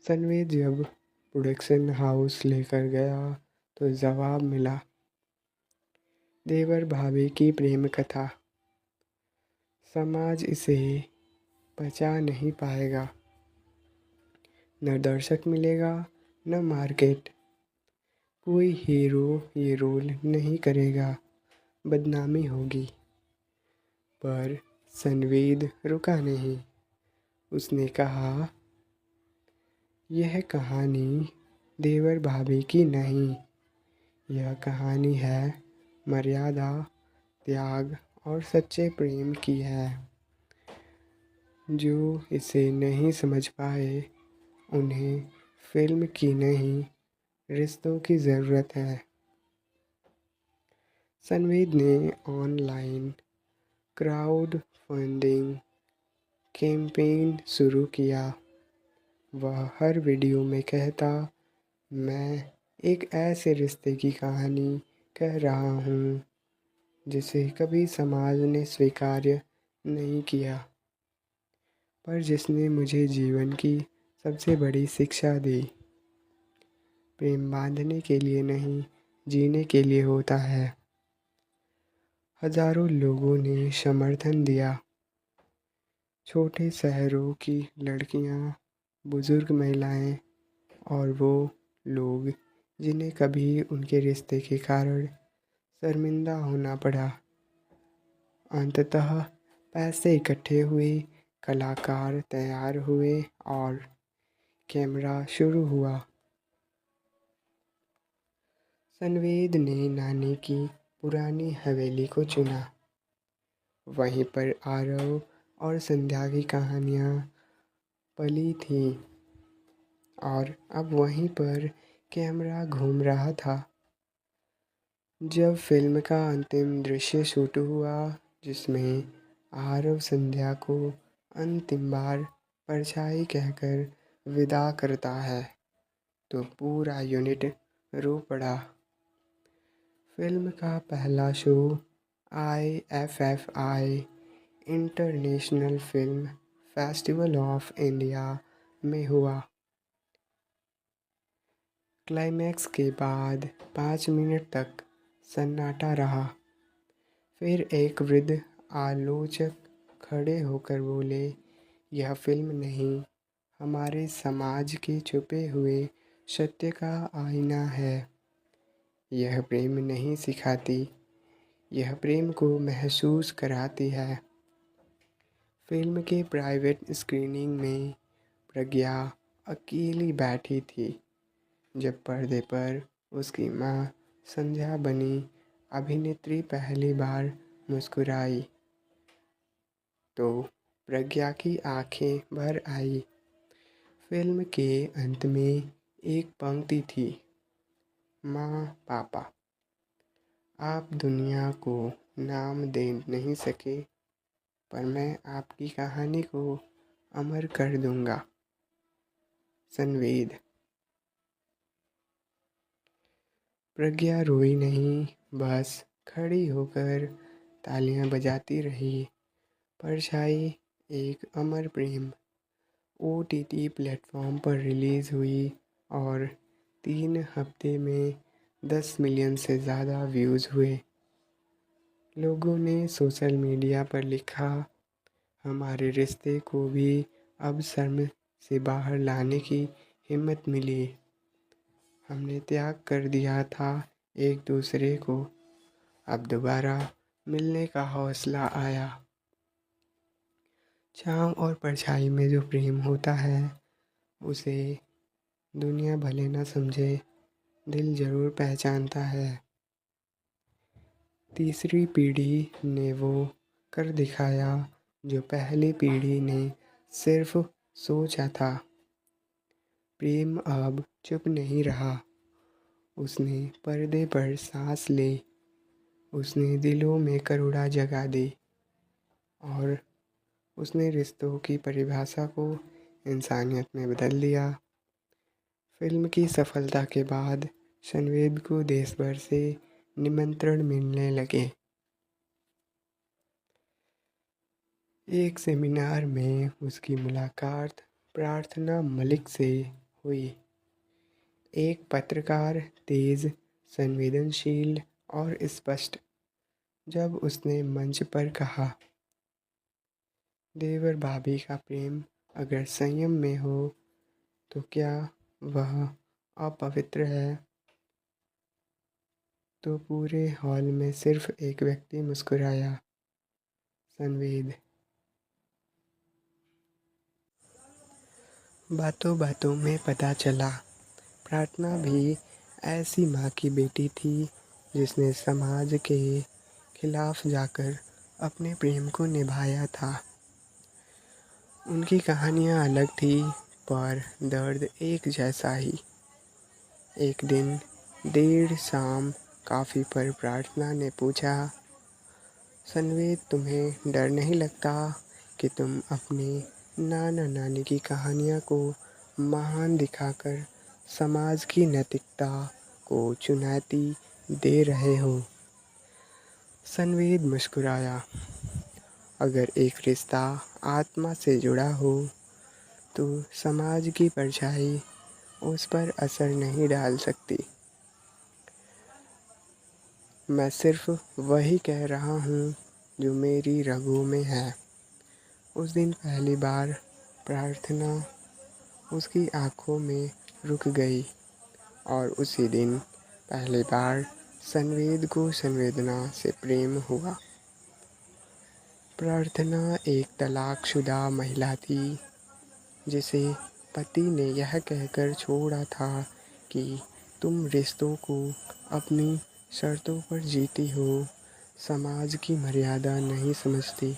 सनवेद जब production house लेकर गया तो जवाब मिला, देवर भाभी की प्रेम कथा। समाज इसे पचा नहीं पाएगा, न दर्शक मिलेगा न मार्केट। कोई हीरो ये रोल नहीं करेगा, बदनामी होगी। पर सनवेद रुका नहीं। उसने कहा, यह कहानी देवर भाभी की नहीं, यह कहानी है मर्यादा, त्याग और सच्चे प्रेम की है। जो इसे नहीं समझ पाए उन्हें फिल्म की नहीं, रिश्तों की ज़रूरत है। सनवेद ने ऑनलाइन क्राउड फंडिंग कैंपेन शुरू किया। वह हर वीडियो में कहता, मैं एक ऐसे रिश्ते की कहानी कह रहा हूँ जिसे कभी समाज ने स्वीकार्य नहीं किया, पर जिसने मुझे जीवन की सबसे बड़ी शिक्षा दी। प्रेम बांधने के लिए नहीं, जीने के लिए होता है। हजारों लोगों ने समर्थन दिया। छोटे शहरों की लड़कियां, बुजुर्ग महिलाएं और वो लोग जिन्हें कभी उनके रिश्ते के कारण शर्मिंदा होना पड़ा। अंततः पैसे इकट्ठे हुए, कलाकार तैयार हुए और कैमरा शुरू हुआ। सनवेद ने नानी की पुरानी हवेली को चुना। वहीं पर आरव और संध्या की कहानियाँ पली थी और अब वहीं पर कैमरा घूम रहा था। जब फिल्म का अंतिम दृश्य शूट हुआ, जिसमें आरव संध्या को अंतिम बार परछाई कहकर विदा करता है, तो पूरा यूनिट रो पड़ा। फिल्म का पहला show IFFI international film festival of India में हुआ। क्लाइमैक्स के बाद 5 मिनट तक सन्नाटा रहा। फिर एक वृद्ध आलोचक खड़े होकर बोले, यह फिल्म नहीं, हमारे समाज के छुपे हुए सत्य का आईना है। यह प्रेम नहीं सिखाती, यह प्रेम को महसूस कराती है। फिल्म के प्राइवेट स्क्रीनिंग में प्रज्ञा अकेली बैठी थी। जब पर्दे पर उसकी माँ संध्या बनी अभिनेत्री पहली बार मुस्कुराई, तो प्रज्ञा की आंखें भर आई। फिल्म के अंत में एक पंक्ति थी, माँ पापा, आप दुनिया को नाम दे नहीं सके, पर मैं आपकी कहानी को अमर कर दूंगा। सनवेद। प्रज्ञा रोई नहीं, बस खड़ी होकर तालियां बजाती रही। परछाई एक अमर प्रेम OTT प्लेटफॉर्म पर रिलीज़ हुई और 3 हफ्ते में 10 मिलियन से ज़्यादा व्यूज़ हुए। लोगों ने सोशल मीडिया पर लिखा, हमारे रिश्ते को भी अब शर्म से बाहर लाने की हिम्मत मिली। हमने त्याग कर दिया था एक दूसरे को, अब दोबारा मिलने का हौसला आया। छाँव और परछाई में जो प्रेम होता है, उसे दुनिया भले ना समझे, दिल ज़रूर पहचानता है। तीसरी पीढ़ी ने वो कर दिखाया जो पहली पीढ़ी ने सिर्फ सोचा था। प्रेम अब चुप नहीं रहा, उसने पर्दे पर सांस ली, उसने दिलों में करुणा जगा दी और उसने रिश्तों की परिभाषा को इंसानियत में बदल दिया। फिल्म की सफलता के बाद सनवेद को देश भर से निमंत्रण मिलने लगे। एक सेमिनार में उसकी मुलाकात प्रार्थना मलिक से हुई। एक पत्रकार, तेज, संवेदनशील और स्पष्ट। जब उसने मंच पर कहा, देवर भाभी का प्रेम अगर संयम में हो तो क्या वह अपवित्र है, तो पूरे हॉल में सिर्फ एक व्यक्ति मुस्कुराया, संवेद। बातों बातों में पता चला, प्रार्थना भी ऐसी माँ की बेटी थी जिसने समाज के खिलाफ जाकर अपने प्रेम को निभाया था। उनकी कहानियाँ अलग थी, पर दर्द एक जैसा ही। एक दिन देर शाम काफ़ी पर प्रार्थना ने पूछा, संवेद, तुम्हें डर नहीं लगता कि तुम अपने नाना नानी की कहानियाँ को महान दिखाकर समाज की नैतिकता को चुनौती दे रहे हो? संवेद मुस्कुराया, अगर एक रिश्ता आत्मा से जुड़ा हो तो समाज की परछाई उस पर असर नहीं डाल सकती। मैं सिर्फ वही कह रहा हूँ जो मेरी रगों में है। उस दिन पहली बार प्रार्थना उसकी आँखों में रुक गई और उसी दिन पहली बार संवेद को संवेदना से प्रेम हुआ। प्रार्थना एक तलाकशुदा महिला थी जिसे पति ने यह कहकर छोड़ा था कि तुम रिश्तों को अपनी शर्तों पर जीती हो, समाज की मर्यादा नहीं समझती।